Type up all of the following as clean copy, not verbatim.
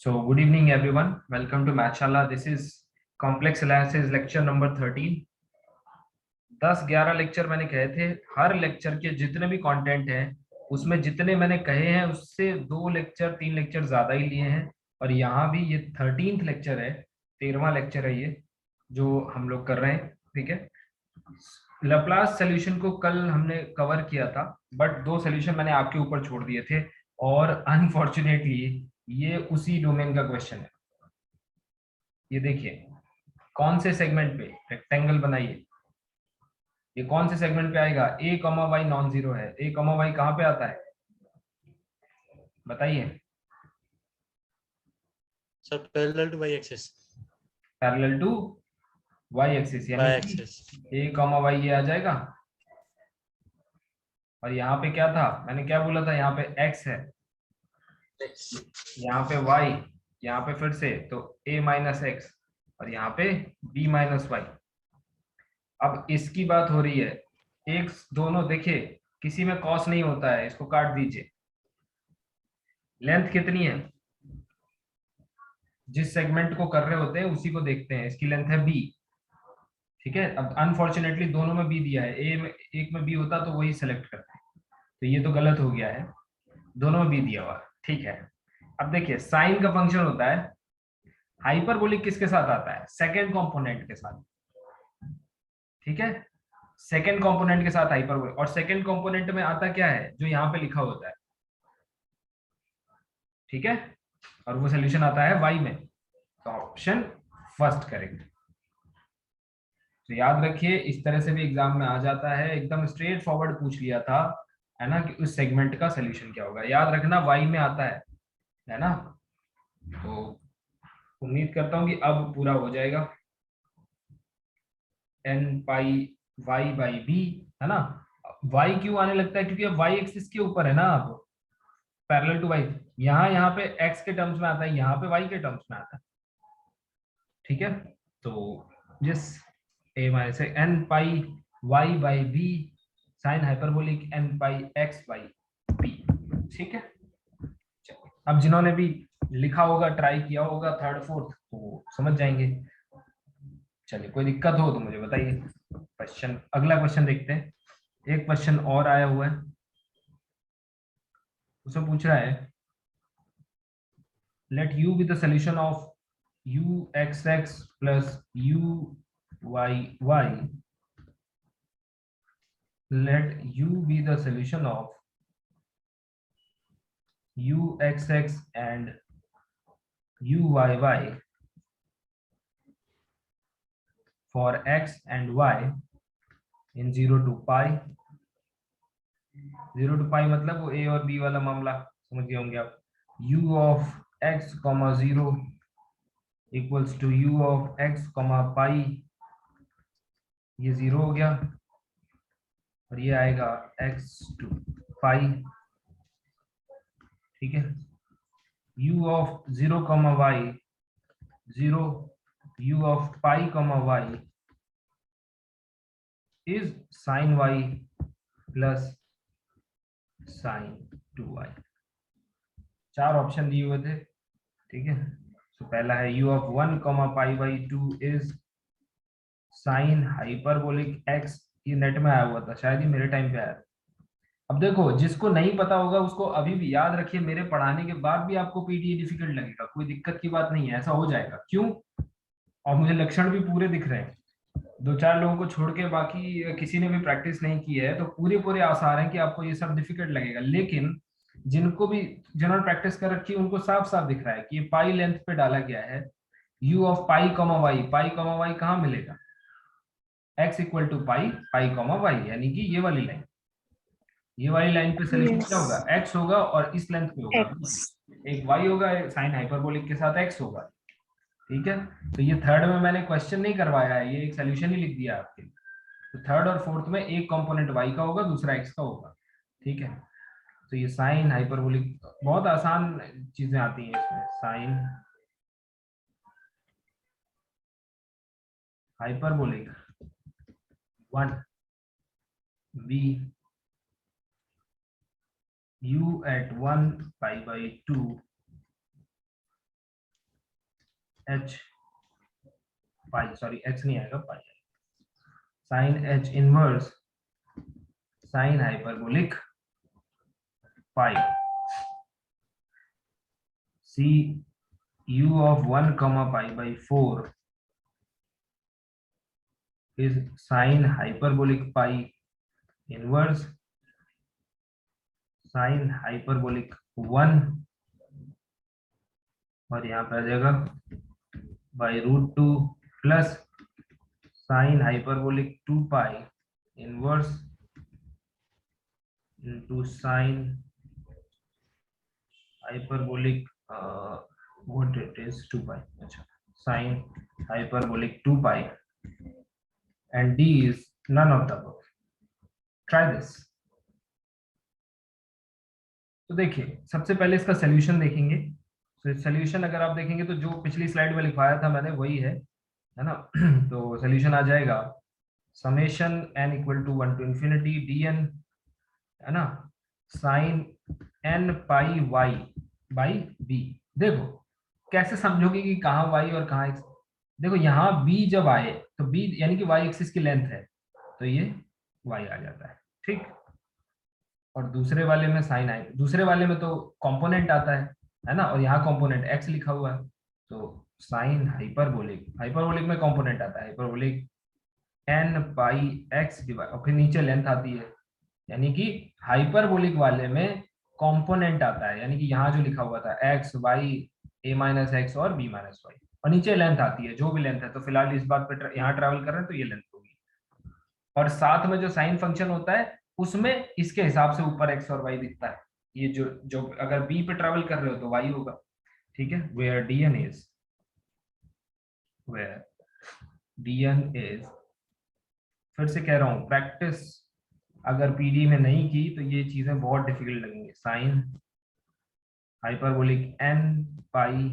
So, good evening, everyone. Welcome to Mathshala. This is complex analysis lecture number 13. 10-11 lecture मैंने कहे थे। हर lecture के जितने भी कंटेंट हैं उसमें जितने मैंने कहे हैं उससे 2 लेक्चर 3 लेक्चर ज्यादा ही लिए हैं। और यहाँ भी ये 13th लेक्चर है, 13वां लेक्चर है ये जो हम लोग कर रहे हैं। ठीक है, लैप्लास सॉल्यूशन को कल हमने कवर किया था, बट 2 सॉल्यूशन मैंने आपके ऊपर छोड़ दिए थे और अनफॉर्चुनेटली ये उसी डोमेन का क्वेश्चन है। ये देखिए कौन से सेगमेंट पे रेक्टेंगल बनाइए, ये कौन से सेगमेंट पे आएगा। A comma y non zero है। ए कॉमा वाई कहाँ पे आता है बताइए। Sir parallel to y axis. Parallel to y axis, यानी कि ए कॉमा वाई ये आ जाएगा। और यहाँ पे क्या था, मैंने क्या बोला था, यहाँ पे x है, यहाँ पे y, यहाँ पे फिर से तो a माइनस एक्स और यहाँ पे b माइनस वाई। अब इसकी बात हो रही है, एक दोनों देखिए किसी में कॉस नहीं होता है, इसको काट दीजिए। लेंथ कितनी है, जिस सेगमेंट को कर रहे होते हैं उसी को देखते हैं, इसकी लेंथ है b। ठीक है, अब अनफॉर्चुनेटली दोनों में b दिया है, ए में एक में b होता तो वही सेलेक्ट करते हैं, तो ये तो गलत हो गया है, दोनों में b दिया हुआ। ठीक है, अब देखिए साइन का फंक्शन होता है, हाइपरबोलिक किसके साथ आता है, सेकेंड कंपोनेंट के साथ। ठीक है, सेकेंड कंपोनेंट के साथ हाइपरबोलिक, और सेकेंड कंपोनेंट में आता क्या है जो यहाँ पे लिखा होता है। ठीक है, और वो सोल्यूशन आता है y में, तो ऑप्शन फर्स्ट करेक्ट। तो याद रखिए इस तरह से भी एग्जाम में आ जाता है, एकदम स्ट्रेट फॉरवर्ड पूछ लिया था, है ना, कि उस सेगमेंट का सोल्यूशन क्या होगा। याद रखना y में आता है ना। तो उम्मीद करता हूं कि अब पूरा हो जाएगा। n pi y by b, है ना। y क्यों आने लगता है, क्योंकि अब y एक्सिस के ऊपर है ना, अब पैरेलल टू y। यहाँ पे x के टर्म्स में आता है, यहाँ पे y के टर्म्स में आता है। ठीक है, तो जिस a minus n pi y by b sign hyperbolic n pi x by b। ठीक है, अब जिन्होंने भी लिखा होगा, ट्राई किया होगा थर्ड फोर्थ, तो समझ जाएंगे। चलिए, कोई दिक्कत हो तो मुझे बताइए। क्वेश्चन, अगला क्वेश्चन देखते हैं। एक क्वेश्चन और आया हुआ है, उसमें पूछ रहा है let u be the solution of uxx plus uyy, let u be the solution of uxx and uyy for x and y in 0 to pi। 0 to pi मतलब वो a और b वाला मामला समझ गए होंगे आप। u of x comma 0 equals to u of x comma pi, ये 0 हो गया, और ये आएगा x टू पाई। ठीक है, u of 0 comma y 0, u of pi comma y is sin y plus sin 2y। 4 option दिए हुए थे। ठीक है, तो पहला है u of 1 comma pi by 2 is sine hyperbolic x। ये नेट में आया हुआ था, शायद ही मेरे टाइम पे आया था। अब देखो जिसको नहीं पता होगा उसको अभी भी याद रखिए, मेरे पढ़ाने के बाद भी आपको पीटीए डिफिकल्ट लगेगा, कोई दिक्कत की बात नहीं है, ऐसा हो जाएगा। क्यों, और मुझे लक्षण भी पूरे दिख रहे हैं, 2-4 लोगों को छोड़ के बाकी किसी ने भी प्रैक्टिस नहीं की है, तो पूरे पूरे आसार हैं कि आपको ये सब डिफिकल्ट लगेगा। लेकिन जिनको भी, जिन्होंने प्रैक्टिस कर रखी है उनको साफ साफ दिख रहा है कि ये पाई लेंथ पे डाला गया है। u of pi comma y, pi comma y कहाँ मिलेगा, x equal to pi pi comma y, यानी कि ये वाली लाइन, ये वाली लाइन पे सोल्यूशन क्या होगा, x होगा, और इस लेंथ पे होगा एक y होगा, साइन हाइपरबोलिक के साथ x होगा। ठीक है, तो ये थर्ड में मैंने क्वेश्चन नहीं करवाया है, ये एक सोल्यूशन ही लिख दिया आपके लिए। तो थर्ड और फोर्थ में एक कंपोनेंट y का होगा, दूसरा x का होगा। ठीक है, तो ये साइन हाइपरबोलिक, बहुत आसान चीजें आती हैं इसमें। Sine hyperbolic 1 b u at 1 pi by 2 H pi, sorry H नहीं आएगा, pi, sine H inverse sine hyperbolic pi, C u of 1 comma pi by 4 is sine hyperbolic pi inverse sine hyperbolic 1, और यहाँ पे आ जाएगा by root 2 plus sine hyperbolic 2 pi inverse into sine hyperbolic what it is 2 pi, अच्छा, sine hyperbolic 2 pi, and d is none of the above. Try this. तो देखिए सबसे पहले इसका सोल्यूशन देखेंगे। तो सोल्यूशन अगर आप देखेंगे तो जो पिछली स्लाइड में लिखवाया था मैंने वही है ना। तो सोल्यूशन आ जाएगा summation n equal to 1 to infinity dn, है ना, sine n pi y by b। देखो कैसे समझोगे कि कहाँ y और कहाँ x। देखो यहाँ b जब आए तो b यानी कि y एक्सिस की लेंथ है, तो ये y आ जाता है, ठीक। और दूसरे वाले में साइन आई, दूसरे वाले में तो कंपोनेंट आता है ना, और यहाँ कंपोनेंट x लिखा हुआ है, तो साइन हाइपरबोलिक, हाइपरबोलिक में कंपोनेंट आता है hyperbolic n pi x divide, और फिर नीचे लेंथ आती है, यानी कि हाइपरबोलिक वाले में कंपोनेंट आता है, यानी कि यहाँ जो लिखा हुआ था x y a minus x और b माइनस वाई, और नीचे लेंथ आती है जो भी लेंथ है। तो फिलहाल इस बात पे यहाँ ट्रैवल कर रहे हैं तो ये लेंथ होगी, और साथ में जो साइन फंक्शन होता है उसमें इसके हिसाब से ऊपर x और y दिखता है। ये जो जो अगर b पे ट्रैवल कर रहे हो तो y होगा, ठीक है। Where dn is, where dn is, फिर से कह रहा हूं प्रैक्टिस अगर पीडी में नहीं की तो ये चीजें बहुत डिफिकल्ट लगेंगी। Sine hyperbolic n pi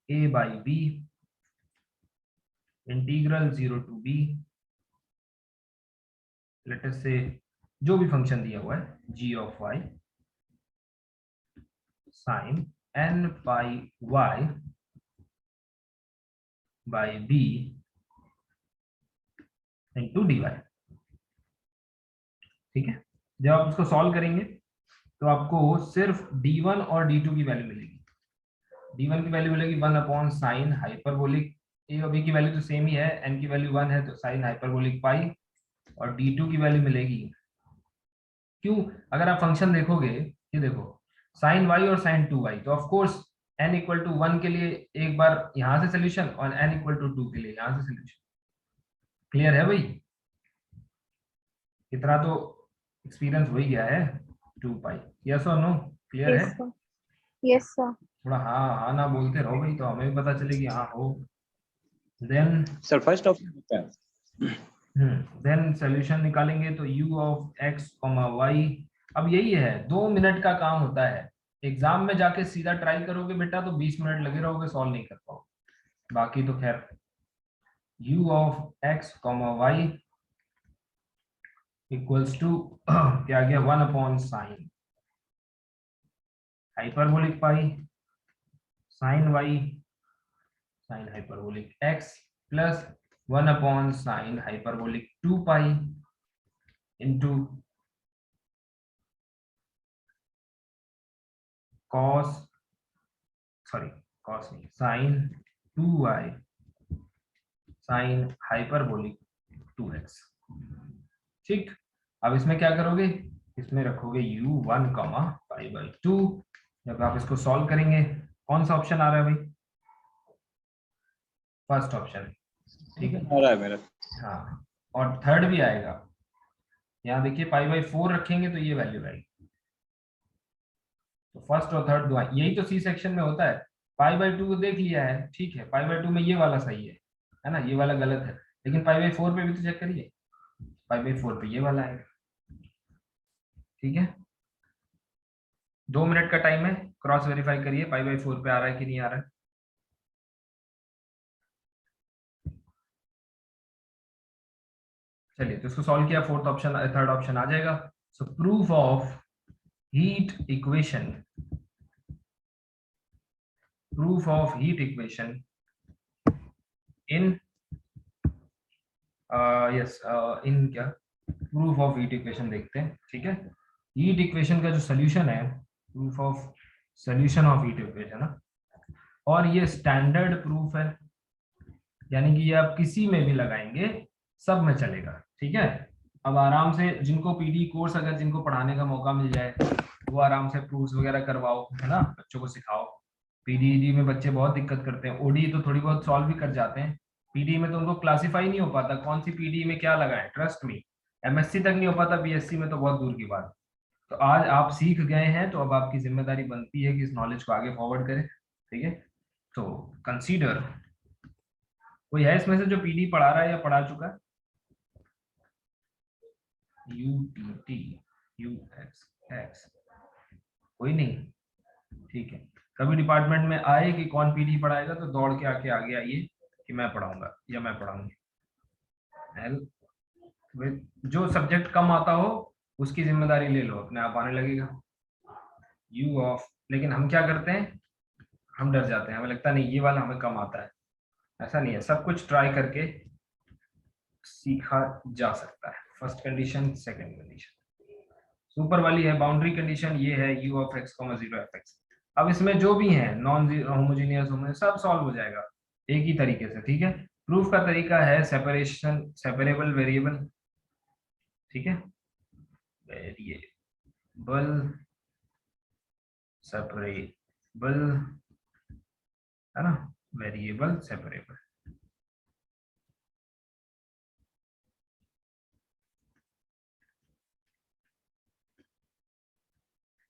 a by b integral 0 to b, let us से जो भी फंक्शन दिया हुआ है g of y sine n pi y by b into dy, ठीक है। जब आप इसको सॉल्व करेंगे तो आपको सिर्फ d1 और d2 की वैल्यू मिलेगी। d1 की वैल्यू मिलेगी 1 अपॉन साइन हाइपरबोलिक a और b की वैल्यू तो सेम ही है, n की वैल्यू 1 है तो साइन हाइपरबोलिक पाई, और d2 की वैल्यू मिलेगी, क्यों, अगर आप फंक्शन देखोगे, ये देखो साइन y और साइन 2y, तो of course n equal to 1 के लिए एक बार यहां से सोल्यूशन और n इक्वल टू 2 के लिए यहां से सोल्यूशन। क्लियर है भाई, इतना तो एक्सपीरियंस हो ही गया है। 2 पाई, यस और नो, क्लियर है? Yes sir. थोड़ा हाँ हाँ ना बोलते रहो भाई, तो हमें भी पता चले कि हाँ हो। देन सर फर्स्ट ऑप्शन होता है। देन सॉल्यूशन निकालेंगे तो u ऑफ x, y, अब यही है 2 मिनट का काम होता है। एग्जाम में जाके सीधा ट्राई करोगे बेटा तो 20 मिनट लगे रहोगे, सॉल्व नहीं कर पाओगे। बाकी तो खैर u of x, y equals to क्या आ गया 1 upon sine hyperbolic pi sine y sine hyperbolic x plus 1 upon sine hyperbolic 2 pi into cos, sorry cos नहीं, sine 2y sine hyperbolic 2x, ठीक। अब इसमें क्या करोगे, इसमें रखोगे u1 कॉमा पाई बाई 2। जब आप इसको सॉल्व करेंगे कौन सा ऑप्शन आ रहा है भाई? फर्स्ट ऑप्शन, ठीक है, आ रहा है मेरा। हाँ, और थर्ड भी आएगा। यहाँ देखिए पाई बाई 4 रखेंगे तो ये वैल्यू आएगी। तो फर्स्ट और थर्ड दो, यही तो सी सेक्शन में होता है। पाई बाई 2 देख लिया है, ठीक है, पाई बाई 2 में ये वाला सही है ना, ये वाला गलत है, लेकिन पाई बाई 4 पे भी तो चेक करिए, पाई बाई 4 पे ये वाला आएगा, ठीक है। 2 मिनट का टाइम है, क्रॉस वेरीफाई करिए पाई बाई 4 पे आ रहा है कि नहीं आ रहा है। चलिए तो इसको सॉल्व किया, फोर्थ ऑप्शन, थर्ड ऑप्शन आ जाएगा। सो proof of heat equation, proof of heat equation in yes in क्या प्रूफ ऑफ हीट इक्वेशन देखते हैं, ठीक है। हीट इक्वेशन का जो सोल्यूशन है, proof of solution of heat equation है, और ये स्टैंडर्ड प्रूफ है, यानी कि ये आप किसी में भी लगाएंगे सब में चलेगा, ठीक है। अब आराम से जिनको पीडी कोर्स अगर जिनको पढ़ाने का मौका मिल जाए वो आराम से प्रूफ्स वगैरह करवाओ, है ना, बच्चों को सिखाओ। पीडीडी में बच्चे बहुत दिक्कत करते हैं, ओडी तो थोड़ी बहुत सॉल्व भी कर जाते हैं, पीडी में तो उनको क्लासिफाई नहीं हो पाता कौन सी पीडी में क्या लगा है, ट्रस्ट मी। एमएससी तक नहीं हो पाता, बीएससी में तो बहुत दूर की बात। तो आज आप सीख गए हैं तो अब आपकी जिम्मेदारी बनती है कि इस नॉलेज को आगे फॉरवर्ड करें, ठीक है। तो कंसीडर, कोई है इसमें से जो पीडी पढ़ा रहा है या पढ़ा चुका है? यूटीटी यूएक्स कोई नहीं, ठीक है। कभी डिपार्टमेंट में आए कि कौन पीडी पढ़ाएगा तो दौड़ के आके आगे आइए कि मैं पढ़ाऊंगा या मैं पढ़ाऊंगी। जो सब्जेक्ट कम आता हो उसकी जिम्मेदारी ले लो, अपने आप आने लगेगा। यू ऑफ, लेकिन हम क्या करते हैं, हम डर जाते हैं, हमें लगता नहीं ये वाला हमें कम आता है। ऐसा नहीं है, सब कुछ ट्राई करके सीखा जा सकता है। First condition, second condition, super वाली है बाउंड्री कंडीशन, ये है u ऑफ x, 0 f(x). अब इसमें जो भी है नॉन होमोजेनियस सब सॉल्व हो जाएगा एक ही तरीके से, ठीक है। प्रूफ का तरीका है सेपरेशन, सेपरेबल वेरिएबल, ठीक है, वेरिएबल सेपरेबल, है ना, वेरिएबल सेपरेबल।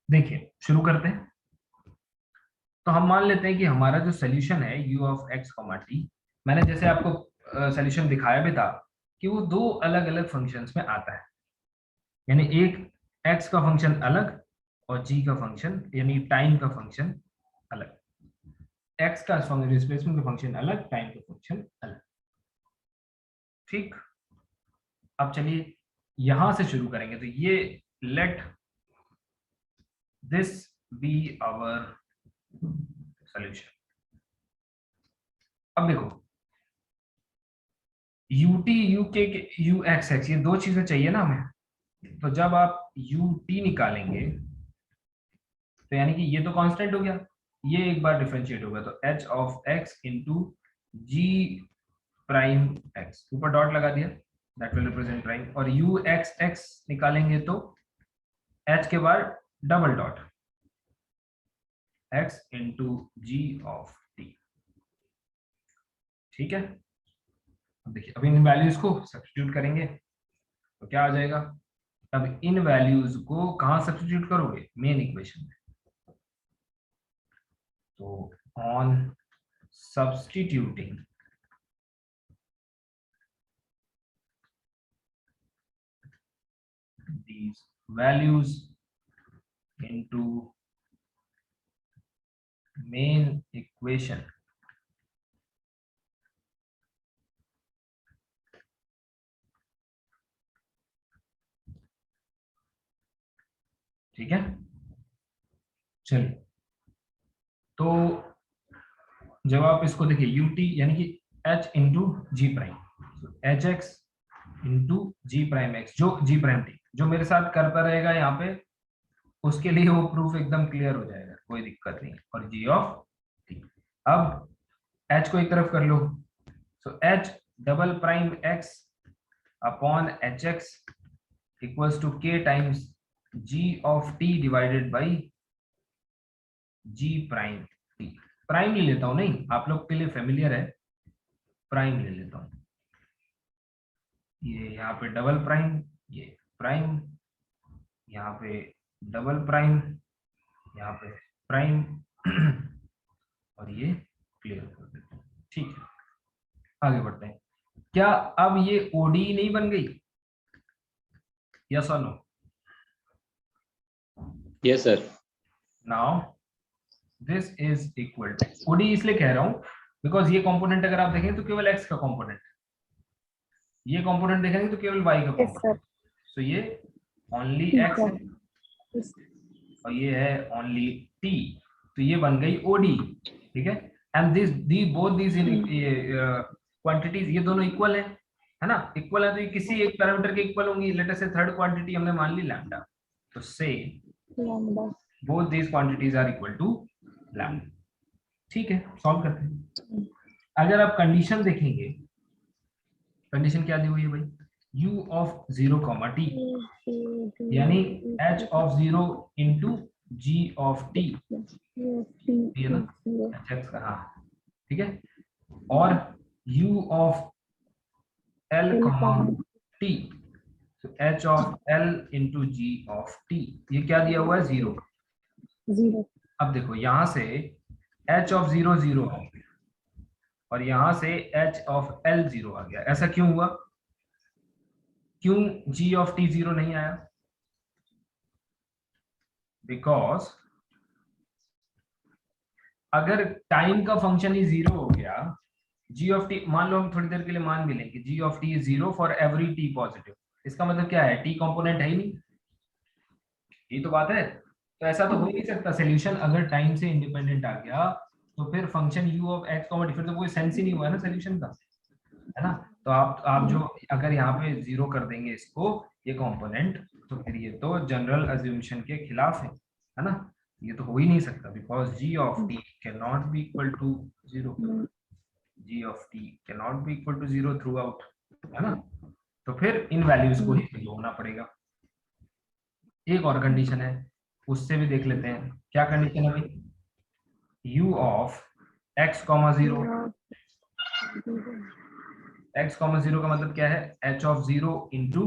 देखिए शुरू करते हैं। तो हम मान लेते हैं कि हमारा जो सोल्यूशन है u ऑफ x, t, मैंने जैसे आपको सोल्यूशन दिखाया भी था कि वो दो अलग अलग फंक्शंस में आता है, यानी एक x का फंक्शन अलग और g का फंक्शन यानी टाइम का फंक्शन अलग, x का डिस्प्लेसमेंट का फंक्शन अलग, टाइम का फंक्शन अलग, ठीक। अब चलिए यहां से शुरू करेंगे। तो ये let this be our solution. अब देखो ut uk ux, ये दो चीजें चाहिए ना हमें, तो जब आप ut निकालेंगे तो यानी कि ये तो कांस्टेंट हो गया, ये एक बार डिफरेंशिएट होगा तो h of x into g prime x, ऊपर डॉट लगा दिया, दैट विल रिप्रेजेंट प्राइम, और uxx निकालेंगे तो h के बाद double dot x into g of t, ठीक है। अब देखिए अब इन वैल्यूज को सब्स्टिट्यूट करेंगे तो क्या आ जाएगा। अब इन वैल्यूज को कहां सब्स्टिट्यूट करोगे, मेन इक्वेशन में। तो on substituting these values into main equation, ठीक है। चलिए तो जब आप इसको देखिए ut यानी कि h इंटू जी प्राइम, एच एक्स इंटू जी प्राइम एक्स, जो जी प्राइम टी जो मेरे साथ करता रहेगा यहाँ पे उसके लिए वो प्रूफ एकदम क्लियर हो जाएगा, कोई दिक्कत नहीं। और जी ऑफ टी, अब h को एक तरफ कर लो, so h double prime x upon h x equals to k times g of t divided by g prime t। Prime ले लेता हूं, नहीं आप लोग के लिए फेमिलियर है, प्राइम ले लेता हूं, ये यहाँ पे डबल प्राइम, ये प्राइम, यहाँ पे डबल प्राइम, यहाँ पे प्राइम और ये क्लियर कर देते हैं, ठीक है। आगे बढ़ते हैं। क्या अब ये ओडी नहीं बन गई, यस और no? Yes, sir. Now this is equal to OD, इसलिए कह रहा हूं बिकॉज ये कंपोनेंट अगर आप देखें तो केवल x का कंपोनेंट, ये कंपोनेंट देखेंगे तो केवल y का कंपोनेंट, सो ये ओनली x है और ये है ओनली t, तो ये बन गई ओडी, ठीक है। And this the both this quantities ये दोनों इक्वल है ना, इक्वल है तो ये किसी एक पैरामीटर के इक्वल होंगी। लेट अस से थर्ड क्वांटिटी हमने मान ली लैम्डा, तो से lambda both these quantities are equal to lambda. ठीक है, सॉल्व करते हैं। अगर आप कंडीशन देखेंगे, कंडीशन क्या दी हुई है भाई, u ऑफ 0 कॉमा t यानी h of 0 into g of t, ये ना hx का, हाँ ठीक है, और u of l comma t, तो h of l into g of t, ये क्या दिया हुआ है 0। 0 अब देखो यहां से h ऑफ 0 0 आ गया और यहां से h ऑफ l 0 आ गया। ऐसा क्यों हुआ, क्यों g ऑफ t 0 नहीं आया, बिकॉज अगर टाइम का फंक्शन ही 0 हो गया, g ऑफ t मान लो, हम थोड़ी देर के लिए मान भी लें कि g of t is 0 for every t positive, इसका मतलब क्या है, t कंपोनेंट है ही नहीं, ये तो बात है। तो ऐसा तो हो ही नहीं सकता, सोल्यूशन अगर टाइम से इंडिपेंडेंट आ गया तो फिर function u of x comma फिर तो कोई सेंस ही नहीं हुआ ना सोल्यूशन का, है ना। तो आप जो अगर यहाँ पे 0 कर देंगे इसको, ये कंपोनेंट, तो फिर ये तो जनरल अज्यूमशन के खिलाफ है ना, ये तो हो ही नहीं सकता, because g of t can not be equal to 0, g of t can not be equal to 0 throughout, है ना। तो फिर इन वैल्यूज को ही फिल होना पड़ेगा। एक और कंडीशन है, उससे भी देख लेते हैं, क्या कंडीशन है भाई, u of x comma 0, x comma 0 का मतलब क्या है, h ऑफ 0 इंटू,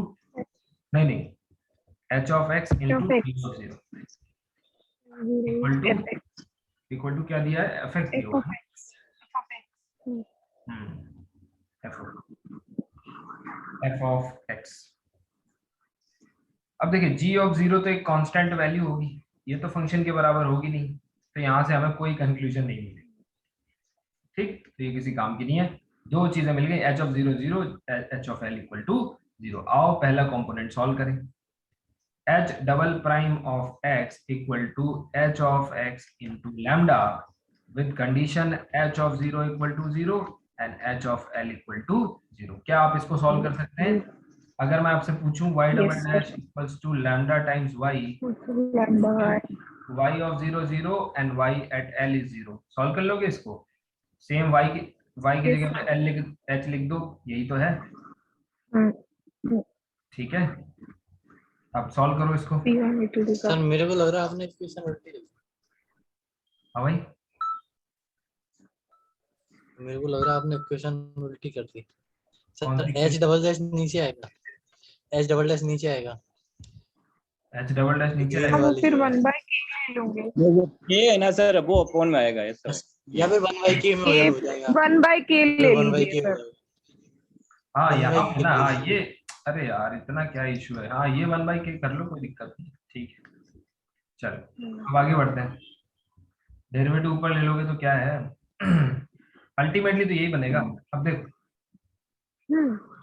नहीं h of x into g of 0 equal to क्या दिया है, f x दिया हुआ है, f ऑफ x। अब देखिए g ऑफ 0 तो एक कांस्टेंट वैल्यू होगी, ये तो फंक्शन के बराबर होगी नहीं, तो यहाँ से हमें कोई कंक्लूजन नहीं मिलेगी, ठीक, तो ये किसी काम की नहीं है। दो चीजें मिल गई, h of 0 0, h of l equal to 0। आओ पहला कंपोनेंट सॉल्व करें, h double prime of x equal to h of x into lambda with condition h of 0 equal to 0 and h of l equal to 0। क्या आप इसको solve कर सकते हैं? अगर मैं आपसे पूछूं y double dash equals to lambda times y, y of 0 0 and y at l is 0, solve कर लोगे इसको? सेम y की जगह पे l लिख, h लिख दो, यही तो है, ठीक है। अब सॉल्व करो इसको। सर मेरे को लग रहा है आपने इक्वेशन उल्टी लिखी। हाँ भाई, मेरे को लग रहा है आपने इक्वेशन उल्टी कर दी। कौन सर सी h डबल डैश नीचे आएगा, h डबल डैश नीचे आएगा, h डबल डैश नीचे ग्रीन आएगा, वाली फिर जो है। 1/k ले लूंगे, ये है ना सर, वो अपॉन में आएगा ये सर। या फिर 1/k में ये हो जाएगा, 1/k फिर ले 1/k लीजिए हो सर। जाएगा। हाँ 1/k यहाँ पे ना, हाँ ले ये, अरे यार इतना क्या इशू है, हाँ ये 1/k कर लो, कोई दिक्कत नहीं, ठीक है। चलो अब आगे बढ़ते हैं, डेरिवेटिव ऊपर ले लोगे तो क्या है, अल्टीमेटली तो यही बनेगा। अब देखो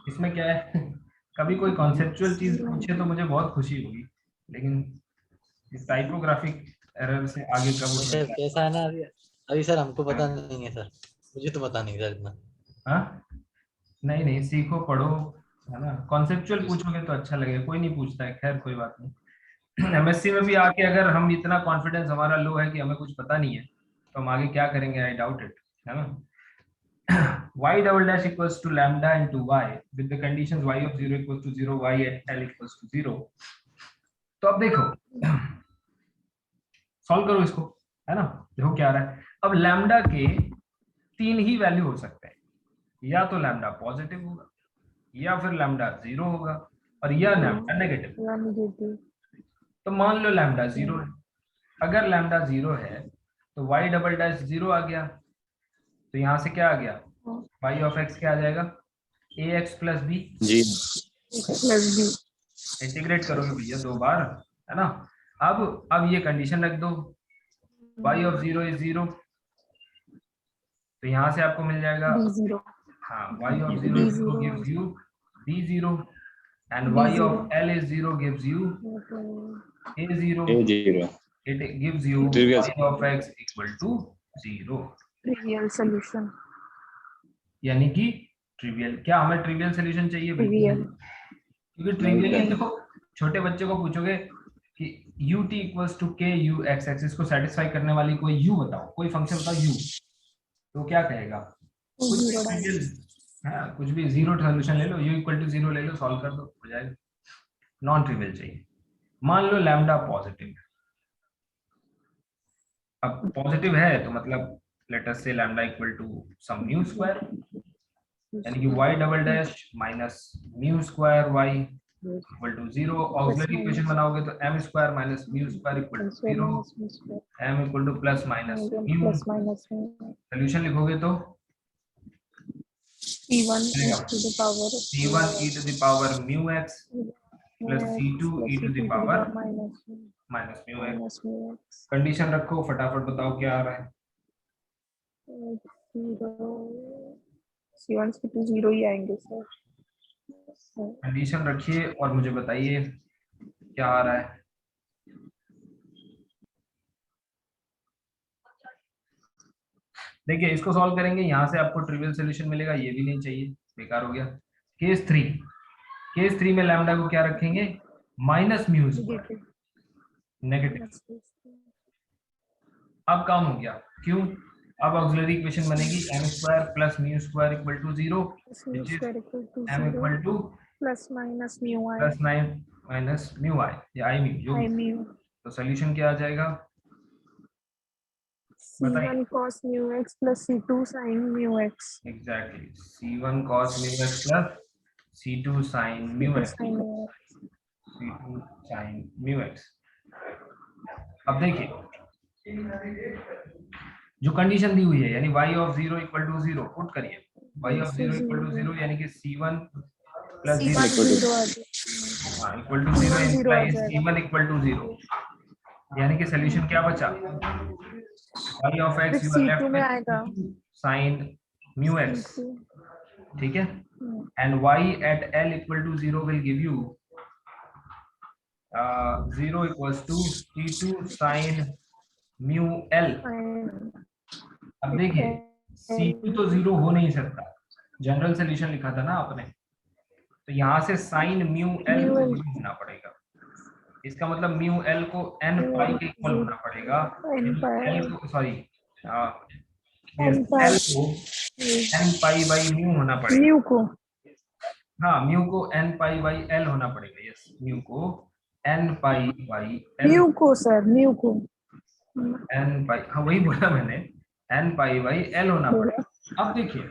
इसमें क्या है, कभी कोई कॉन्सेप्चुअल चीज पूछे तो मुझे बहुत खुशी होगी, लेकिन इस टाइपोग्राफिक एरर से आगे कब उठ सर सकता है। कैसा है ना, अभी सर हमको पता नहीं है सर, मुझे तो पता नहीं सर इतना। हाँ नहीं नहीं, सीखो पढ़ो, है ना, कॉन्सेप्चुअल पूछोगे तो अच्छा लगेगा, कोई नहीं पूछता है, खैर कोई बात नहीं। एमएससी में भी आके अगर हम इतना कॉन्फिडेंस हमारा लो है कि हमें कुछ पता नहीं है, तो हम आगे क्या करेंगे, आई डाउट इट, है ना। y double dash equals to lambda into y with the conditions y of 0 equals to 0, y at l equals to 0। तो अब देखो सॉल्व करो इसको, है ना, देखो क्या आ रहा है। अब लैम्डा के तीन ही वैल्यू हो सकते हैं, या तो लैम्डा पॉजिटिव होगा, या फिर लैम्डा 0 होगा, और या लैम्डा नेगेटिव। तो मान लो लैम्डा 0 है, अगर लैम्डा 0 है तो y डबल डैश 0 आ गया, तो यहाँ से क्या आ गया, y ऑफ x क्या आ जाएगा, ax प्लस b, जी इंटीग्रेट करोगे भैया दो बार, है ना। अब ये कंडीशन रख दो, y ऑफ 0 इज 0, तो यहाँ से आपको मिल जाएगा, हाँ y of 0 is 0 gives you b0 and y of l is 0 gives you a0, A0 it gives you Trivial y of x equal to 0, trivial solution. यानी कि ट्रिवियल, क्या हमें ट्रिवियल सोल्यूशन चाहिए? बिल्कुल ट्रिवियल। नहीं। क्योंकि ट्रिवियली तो छोटे बच्चे को पूछोगे कि ut equals to k u x x, इसको सेटिस्फाई करने वाली कोई u बताओ, कोई फंक्शन बताओ u, तो क्या कहेगा? कुछ भी जीरो डाल। ट्रिवियल, हाँ कुछ भी, जीरो सोल्यूशन ले लो, u इक्वल टू जीरो ले लो, सॉल्व कर दो, हो जाएगा। नॉन ट्रिवियल चाहिए। मान लो लैम्डा पॉजिटिव है, अब पॉजिटिव है तो मतलब let us say lambda equal to some mu square, यानी कि y double dash minus mu square y equal to 0। Auxiliary equation बनाओगे तो m square minus mu square equal to 0, m equal to plus minus mu. Plus minus solution लिखोगे तो C1 e to the power c1 e to the power mu x plus c2 e to the power minus mu x। minus mu x। Condition रखो, फटाफट बताओ क्या आ रहा है। C1 से तो जीरो ही आएंगे सर। कंडीशन रखिए और मुझे बताइए क्या आ रहा है। देखिए इसको सॉल्व करेंगे, यहाँ से आपको ट्रिवियल सॉल्यूशन मिलेगा, ये भी नहीं चाहिए, बेकार हो गया। केस 3 में लैम्डा को क्या रखेंगे? Minus mu square, negative. अब काम हो गया, क्यों? अब ऑक्सिलरी इक्वेशन बनेगी m square plus mu square equal to 0, which is m equal to plus minus mu I. Plus 9 minus mu I, या आई म्यू जो भी। तो सॉल्यूशन क्या आ जाएगा बताइए? C1 cos mu x plus C2 sin mu x। Exactly, c1 cos mu x plus c2 sin mu x, c2 sin mu x। अब देखिए जो कंडीशन दी हुई है, यानी y of 0 equal to 0 put करिए, y ऑफ 0 इक्वल टू 0 यानी कि c1 plus 0 equal to 0 implies c1 equal to 0, यानी कि सॉल्यूशन क्या बचा? y of x you are left with sin mu x, ठीक है, and y at l equal to 0 will give you 0 equals to c2 sin mu l। अब देखिए c2 तो 0 हो नहीं सकता, जनरल सॉल्यूशन लिखा था ना आपने, तो यहाँ से sin mu l को 0 होना पड़ेगा, इसका मतलब mu l को n पाई के इक्वल होना पड़ेगा, l को सॉरी l को n पाई बाई म्यू होना पड़ेगा, म्यू को, हाँ म्यू को n पाई बाई l होना पड़ेगा, यस म्यू को n pi by l, mu को सर, म्यू को n पाई, हाँ वही बोला मैंने, n पाई बाई l होना पड़ेगा। अब देखिए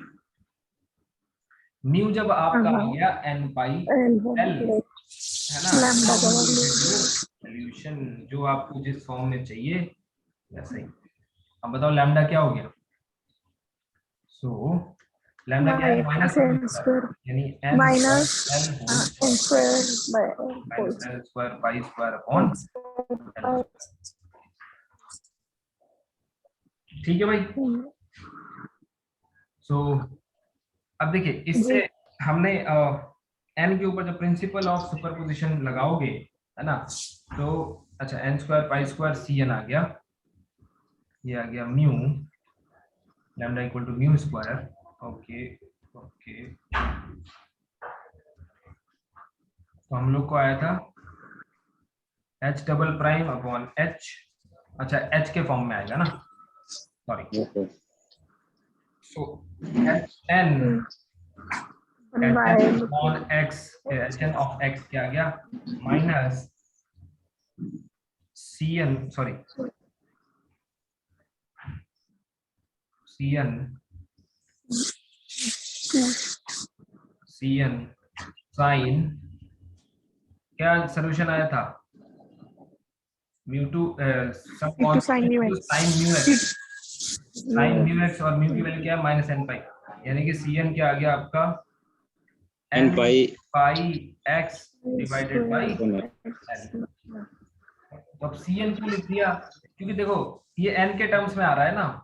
म्यू जब आपका आ गया n पाई l, है ना, सॉल्यूशन जो आपको जिस फॉर्म में चाहिए वैसे ही। अब बताओ लैम्डा क्या हो गया? सो लैम्डा क्या है? माइनस यानी n minus l square pi square upon, ठीक है भाई। सो अब देखिए इससे हमने n के ऊपर जब प्रिंसिपल ऑफ सुपरपोजिशन लगाओगे, है ना, तो अच्छा n square pi square cn आ गया, ये आ गया mu lambda equal to mu square, okay okay. तो हम लोग को आया था h double prime upon h, अच्छा h के फॉर्म में आएगा ना, sorry, so hn upon x, hn of x क्या आ गया? Minus cn sorry cn sine, क्या सॉल्यूशन आया था? Mu two sine mu x, और म्यू की वैल्यू क्या है? माइनस एन पाई, यानी कि cn क्या आ गया आपका? n pi x divided by n। तो अब cn क्यों लिख दिया? क्योंकि देखो ये n के टर्म्स में आ रहा है ना,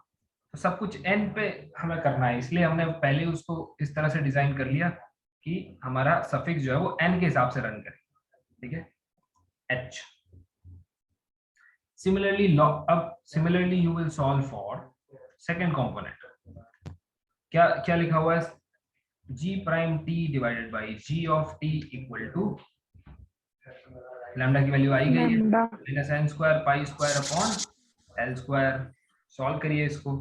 तो सब कुछ n पे हमें करना है, इसलिए हमने पहले उसको इस तरह से डिजाइन कर लिया कि हमारा सफिक्स जो है वो n के हिसाब से रन करे, ठीक है, h। Similarly you will solve for second component। क्या क्या लिखा हुआ है? g prime t divided by g of t equal to lambda की वैल्यू आई गई है lambda minus N square pi square upon L square. Solve करिए इसको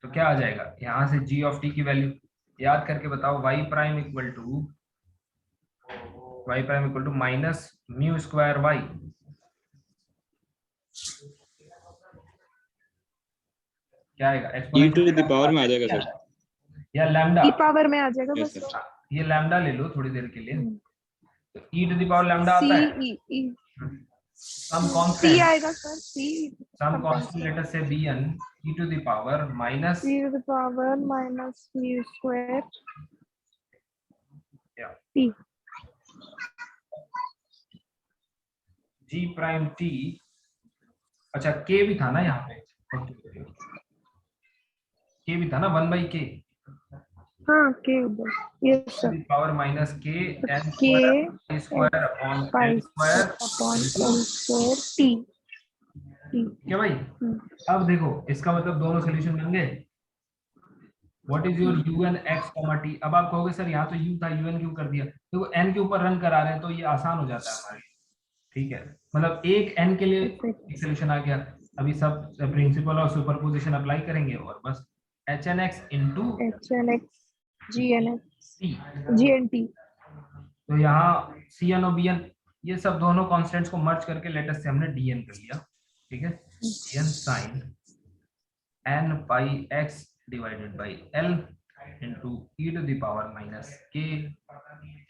तो क्या आ जाएगा, यहाँ से g ऑफ t की वैल्यू याद करके बताओ, y prime equal to minus mu square y, क्या आएगा e to the power में आ जाएगा सर। या लैम्डा, ई पावर में आ जाएगा Yes, बस। sir. ये लैम्डा ले लो थोड़ी देर के लिए, तो e to the power lambda आता है, C E some C constant, आएगा sir, C some constant let us say bn e to the power minus C to the power minus mu square Yeah. T. g prime t, अच्छा k भी था ना यहाँ पे, k भी था ना 1 by k हाँ के उधर, yes sir. Power minus k n के square upon pi l square. Upon L square T T. क्या भाई, अब देखो इसका मतलब दोनों सोल्यूशन बन गए। What is your un x, t। अब आप कहोगे सर यहाँ तो u था, un क्यों कर दिया, तो n के ऊपर रन करा रहे हैं तो ये आसान हो जाता है हमारे लिए, ठीक है। मतलब एक n के लिए एक सोल्यूशन आ गया। अभी सब प्रिंसिपल और सुपरपोजिशन अप्लाई करेंगे और बस H N X into H N X G N X T, G N T. तो यहाँ सी एन और बी एन ये सब दोनों कॉन्स्टेंट्स को मर्ज करके लेटेस्ट से हमने डी एन कर लिया, ठीक है। D N sine N pi X divided by L into E to the power minus K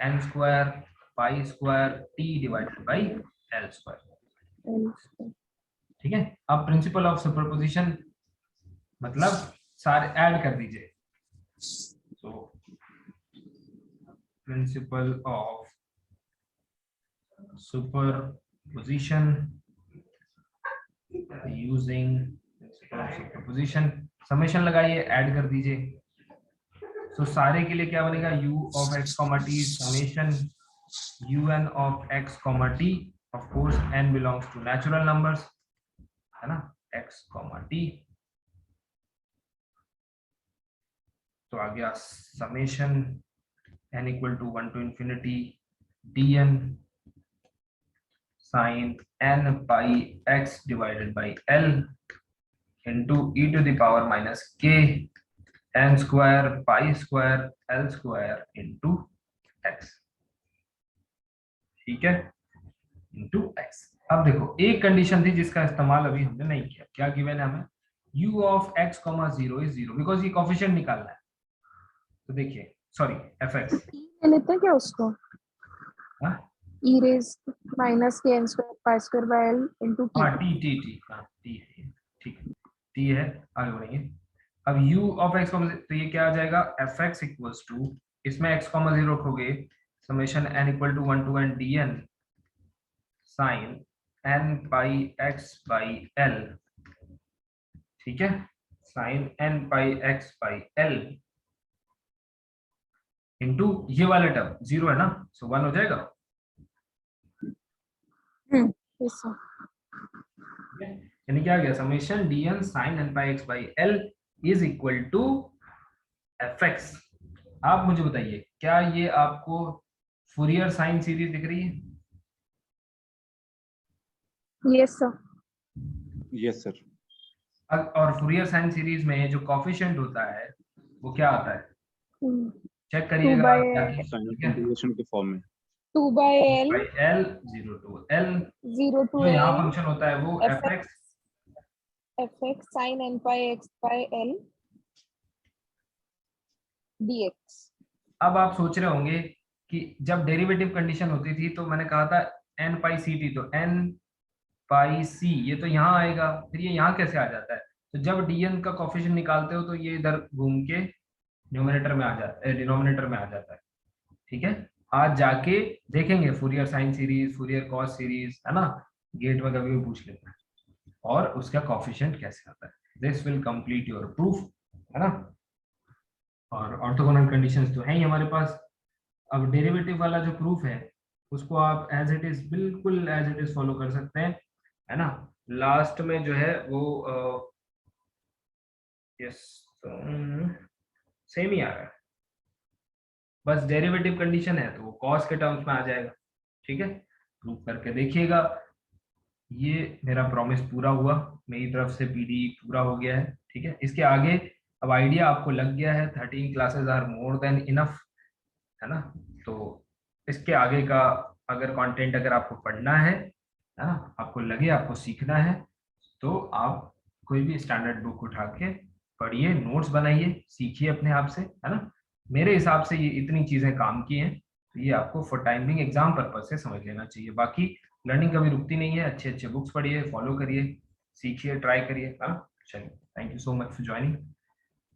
N square pi square T divided by L square, ठीक है। अब प्रिंसिपल ऑफ सुपरपोजिशन मतलब सारे ऐड कर दीजिए, तो principle of superposition using superposition, summation लगाइए, add कर दीजिए। तो सारे के लिए क्या बनेगा, u of x comma t summation un of x comma t, of course n belongs to natural numbers, है ना, x कॉमा t, तो आ गया summation n equal to 1 to infinity dn sine n pi x divided by l into e to the power minus k n square pi square l square into x, ठीक है, into x। अब देखो एक condition थी जिसका इस्तेमाल अभी हमने नहीं किया, क्या गिवन है हमें, u of x comma 0 is 0, because ये कोफिशिएंट निकालना है। तो देखिए सॉरी fx ले लेते हैं क्या उसको, E raise minus K N square pi square by L into T. हाँ टी हाँ टी है, ठीक है, टी है, आगे बढ़ेंगे। अब u ऑफ x कॉमा, तो ये क्या आ जाएगा, fx इक्वल्स टू, इसमें x कॉमा 0 रखोगे, summation n equal to 1 to n dn sine n pi x by l, ठीक है, sine n pi x by l into ये वाला टर्म 0 है ना, सो 1 हो जाएगा, यस सर। यानी क्या आ गया, summation dn sin n pi x by l is equal to fx। आप मुझे बताइए क्या ये आपको फूरियर साइन सीरीज दिख रही है, यस सर। Yes, sir. और फूरियर साइन सीरीज में जो कोफिशिएंट होता है वो क्या आता है, चेक करिएगा, 'Sin' इंटीग्रेशन के फॉर्म में 2 by L l 0 to l, 0 to जो यहाँ एल फंक्शन होता है वो fx fx sin n pi x bye l dx। अब आप सोच रहे होंगे कि जब डेरिवेटिव कंडीशन होती थी तो मैंने कहा था n पाई सी टी, तो n पाई सी ये तो यहाँ आएगा, फिर ये यहाँ कैसे आ जाता है, तो जब dn का कोफिशिएंट निकालते हो तो ये इधर घूम के न्यूमरेटर में आ जाता है, डिनोमिनेटर में आ जाता है, ठीक है। आज जाके देखेंगे Fourier sine series, Fourier cos series, है ना, गेट में कभी भी पूछ लेते हैं, और उसका कोफिशिएंट कैसे आता है, this will complete your proof, है ना। और ऑर्थोगोनल कंडीशंस तो है ही हमारे पास। अब डेरिवेटिव वाला जो प्रूफ है उसको आप एज इट इज, बिल्कुल एज इट इज फॉलो कर सकते हैं, है ना। लास्ट में जो है वो यस सेम ही आ रहा है, बस डेरिवेटिव कंडीशन है तो वो कॉस के टर्म्स में आ जाएगा। ठीक है, प्रूव करके देखिएगा। ये मेरा प्रॉमिस पूरा हुआ, मेरी तरफ से पीडी पूरा हो गया है। ठीक है, इसके आगे अब आइडिया आपको लग गया है, 13 classes are more than enough, है ना। तो इसके आगे का अगर कंटेंट अगर आपको पढ़ना है ना, आपको लगे आपको सीखना है, तो आप कोई भी स्टैंडर्ड बुक उठा के पढ़िए, नोट्स बनाइए, सीखिए अपने आप से, है ना। मेरे हिसाब से ये इतनी चीजें काम की हैं, तो ये आपको for time being exam purpose से समझ लेना चाहिए। बाकी लर्निंग कभी रुकती नहीं है, अच्छे अच्छे बुक्स पढ़िए, फॉलो करिए, सीखिए, ट्राई करिए। हाँ, चलिए, thank you so much for joining.